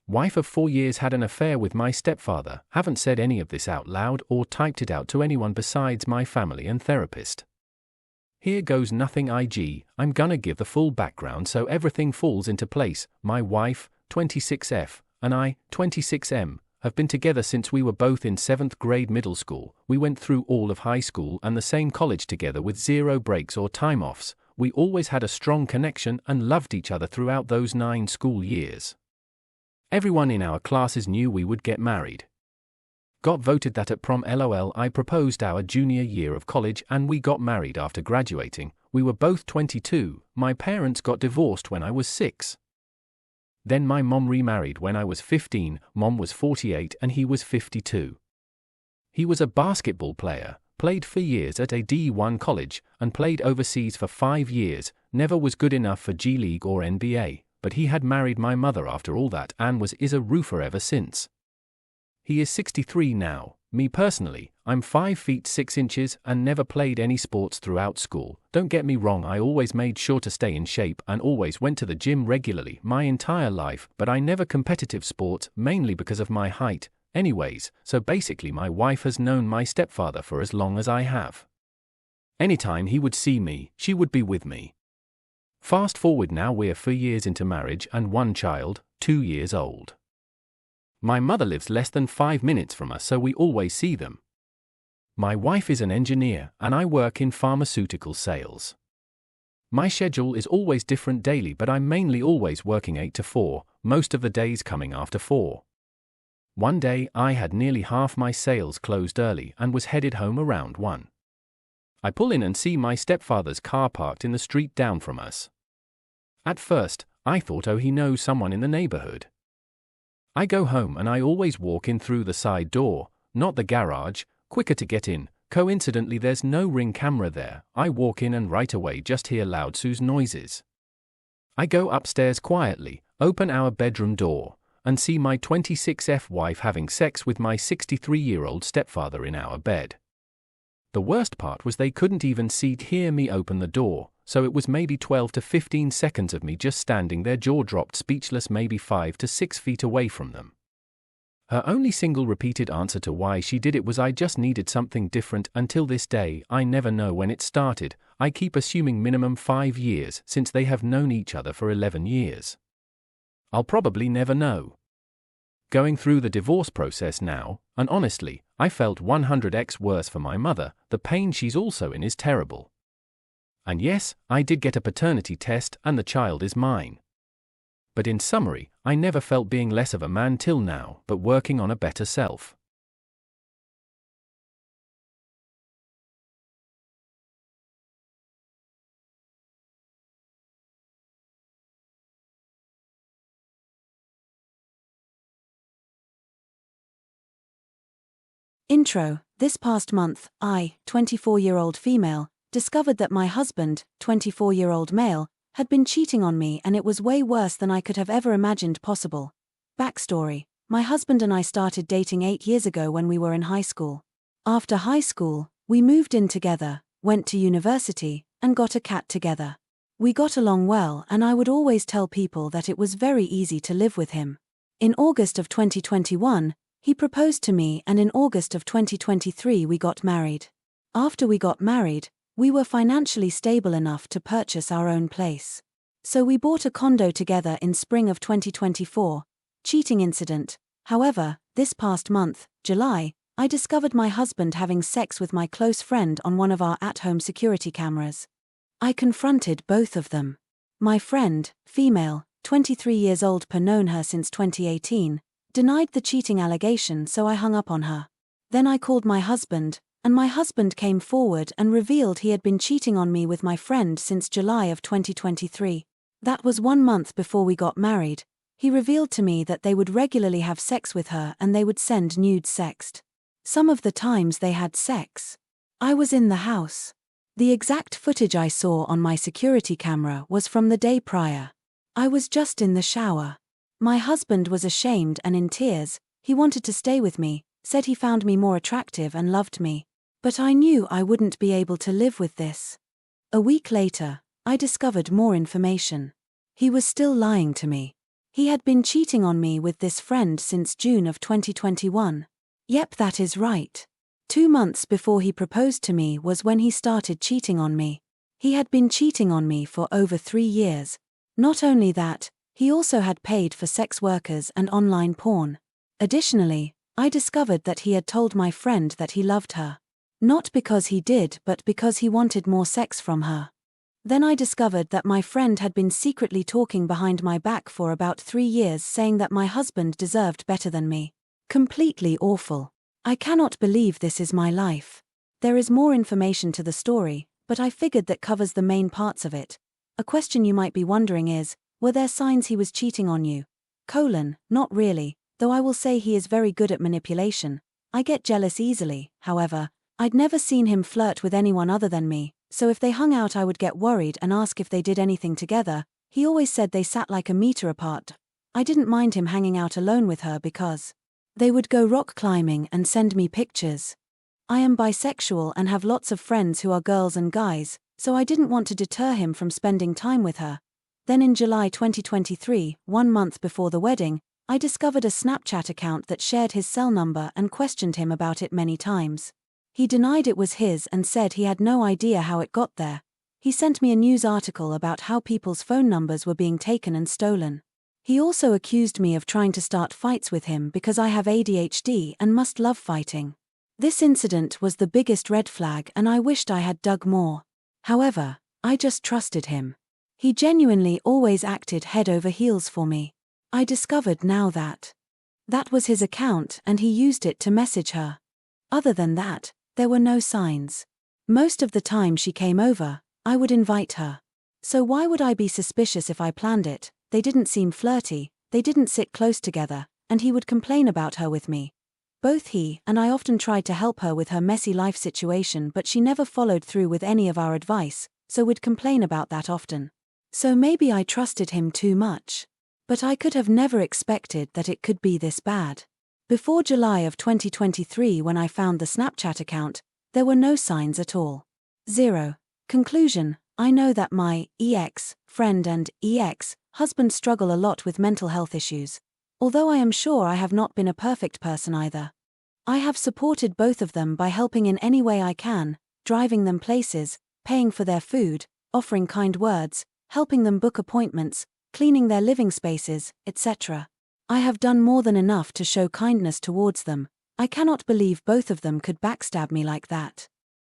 Wife of 4 years had an affair with my stepfather. Haven't said any of this out loud or typed it out to anyone besides my family and therapist. Here goes nothing IG. I'm gonna give the full background so everything falls into place. My wife, 26F, and I, 26M, have been together since we were both in 7th grade middle school. We went through all of high school and the same college together with zero breaks or time offs. We always had a strong connection and loved each other throughout those 9 school years. Everyone in our classes knew we would get married. Got voted that at prom. LOL. I proposed our junior year of college and we got married after graduating. We were both 22. My parents got divorced when I was 6. Then my mom remarried when I was 15. Mom was 48 and he was 52. He was a basketball player, played for years at a D1 college, and played overseas for 5 years. Never was good enough for G League or NBA, but he had married my mother after all that and is a roofer ever since. He is 63 now. Me personally, I'm 5 feet 6 inches and never played any sports throughout school. Don't get me wrong, I always made sure to stay in shape and always went to the gym regularly my entire life, but I never competitive sports, mainly because of my height. Anyways, so basically my wife has known my stepfather for as long as I have. Anytime he would see me, she would be with me. Fast forward now, we're 4 years into marriage and 1 child, 2 years old. My mother lives less than 5 minutes from us, so we always see them. My wife is an engineer, and I work in pharmaceutical sales. My schedule is always different daily, but I'm mainly always working 8 to 4, most of the days coming after 4. One day, I had nearly half my sales closed early and was headed home around 1. I pull in and see my stepfather's car parked in the street down from us. At first, I thought, oh, he knows someone in the neighborhood. I go home and I always walk in through the side door, not the garage, quicker to get in. Coincidentally, there's no Ring camera there. I walk in and right away just hear loud Sue's noises. I go upstairs quietly, open our bedroom door, and see my 26F wife having sex with my 63-year-old stepfather in our bed. The worst part was they couldn't even hear me open the door, so it was maybe 12 to 15 seconds of me just standing there, jaw dropped, speechless, maybe 5 to 6 feet away from them. Her only single repeated answer to why she did it was, I just needed something different. Until this day, I never know when it started. I keep assuming minimum 5 years, since they have known each other for 11 years. I'll probably never know. Going through the divorce process now, and honestly, I felt 100x worse for my mother. The pain she's also in is terrible. And yes, I did get a paternity test and the child is mine. But in summary, I never felt being less of a man till now, but working on a better self. Intro. This past month, I, 24-year-old female, discovered that my husband, 24-year-old male, had been cheating on me, and it was way worse than I could have ever imagined possible. Backstory. My husband and I started dating 8 years ago when we were in high school. After high school, we moved in together, went to university, and got a cat together. We got along well, and I would always tell people that it was very easy to live with him. In August of 2021, he proposed to me, and in August of 2023 we got married. After we got married, we were financially stable enough to purchase our own place. So we bought a condo together in spring of 2024. Cheating incident. However, this past month, July, I discovered my husband having sex with my close friend on one of our at-home security cameras. I confronted both of them. My friend, female, 23 years old per known her since 2018, denied the cheating allegation, so I hung up on her. Then I called my husband, and my husband came forward and revealed he had been cheating on me with my friend since July of 2023. That was 1 month before we got married. He revealed to me that they would regularly have sex with her and they would send nude sext. Some of the times they had sex, I was in the house. The exact footage I saw on my security camera was from the day prior. I was just in the shower. My husband was ashamed and in tears. He wanted to stay with me, said he found me more attractive and loved me. But I knew I wouldn't be able to live with this. A week later, I discovered more information. He was still lying to me. He had been cheating on me with this friend since June of 2021. Yep, that is right. 2 months before he proposed to me was when he started cheating on me. He had been cheating on me for over 3 years. Not only that, he also had paid for sex workers and online porn. Additionally, I discovered that he had told my friend that he loved her. Not because he did, but because he wanted more sex from her. Then I discovered that my friend had been secretly talking behind my back for about 3 years, saying that my husband deserved better than me. Completely awful. I cannot believe this is my life. There is more information to the story, but I figured that covers the main parts of it. A question you might be wondering is, were there signs he was cheating on you? Not really, though I will say he is very good at manipulation. I get jealous easily, however. I'd never seen him flirt with anyone other than me, so if they hung out I would get worried and ask if they did anything together. He always said they sat like a meter apart. I didn't mind him hanging out alone with her because they would go rock climbing and send me pictures. I am bisexual and have lots of friends who are girls and guys, so I didn't want to deter him from spending time with her. Then in July 2023, 1 month before the wedding, I discovered a Snapchat account that shared his cell number and questioned him about it many times. He denied it was his and said he had no idea how it got there. He sent me a news article about how people's phone numbers were being taken and stolen. He also accused me of trying to start fights with him because I have ADHD and must love fighting. This incident was the biggest red flag and I wished I had dug more. However, I just trusted him. He genuinely always acted head over heels for me. I discovered now that was his account and he used it to message her. Other than that, there were no signs. Most of the time she came over, I would invite her. So why would I be suspicious if I planned it? They didn't seem flirty, they didn't sit close together, and he would complain about her with me. Both he and I often tried to help her with her messy life situation, but she never followed through with any of our advice, so would complain about that often. So maybe I trusted him too much. But I could have never expected that it could be this bad. Before July of 2023, when I found the Snapchat account, there were no signs at all. 0. Conclusion: I know that my friend and husband struggle a lot with mental health issues. Although I am sure I have not been a perfect person either. I have supported both of them by helping in any way I can, driving them places, paying for their food, offering kind words, helping them book appointments, cleaning their living spaces, etc. I have done more than enough to show kindness towards them. I cannot believe both of them could backstab me like that.